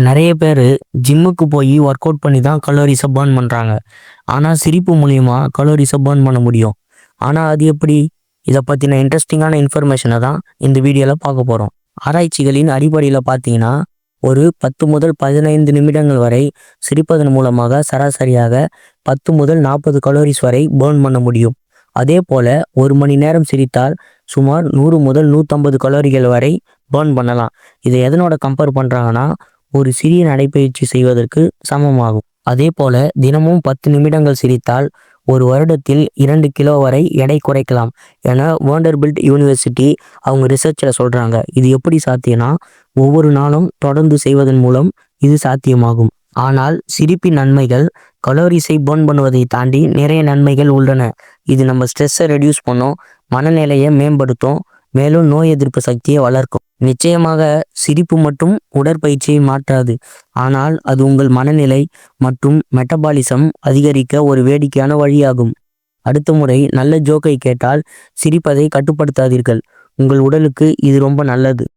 நிறைய பேர் ஜிம்முக்கு போய் ஒர்க் அவுட் பண்ணி தான் கலோரிஸை பர்ன் பண்ணுறாங்க. ஆனால் சிரிப்பு மூலியமா கலோரிஸை பர்ன் பண்ண முடியும். ஆனால் அது எப்படி? இதை பற்றின இன்ட்ரெஸ்டிங்கான இன்ஃபர்மேஷனை தான் இந்த வீடியோவில் பார்க்க போகிறோம். ஆராய்ச்சிகளின் அடிப்படையில் பார்த்தீங்கன்னா, ஒரு 10 முதல் 15 நிமிடங்கள் வரை சிரிப்பதன் மூலமாக சராசரியாக 10 முதல் 40 கலோரிஸ் வரை பர்ன் பண்ண முடியும். அதே போல் 1 மணி நேரம் சிரித்தால் சுமார் 100 முதல் 150 கலோரிகள் வரை பர்ன் பண்ணலாம். இதை எதனோட கம்பேர் பண்ணுறாங்கன்னா, ஒரு சிறிய நடைப்பயிற்சி செய்வதற்கு சமமாகும். அதே போல தினமும் 10 நிமிடங்கள் சிரித்தால் ஒரு வருடத்தில் 2 கிலோ வரை எடை குறைக்கலாம் என வேண்டர்பில்ட் யூனிவர்சிட்டி அவங்க ரிசர்ச்சில் சொல்கிறாங்க. இது எப்படி சாத்தியம்னா, ஒவ்வொரு நாளும் தொடர்ந்து செய்வதன் மூலம் இது சாத்தியமாகும். ஆனால் சிரிப்பின் நன்மைகள் கலோரிஸை பர்ன் பண்ணுவதை தாண்டி நிறைய நன்மைகள் உள்ளன. இது நம்ம ஸ்ட்ரெஸ்ஸை ரெடியூஸ் பண்ணும், மனநிலையை மேம்படுத்தும், மேலும் நோய் எதிர்ப்பு சக்தியை வளர்க்கும். நிச்சயமாக சிரிப்பு மட்டும் உடற்பயிற்சியை மாற்றாது, ஆனால் அது உங்கள் மனநிலை மற்றும் மெட்டபாலிசம் அதிகரிக்க ஒரு வேடிக்கையான வழியாகும். அடுத்த முறை நல்ல ஜோக்கை கேட்டால் சிரிப்பதை கட்டுப்படுத்தாதீர்கள். உங்கள் உடலுக்கு இது ரொம்ப நல்லது.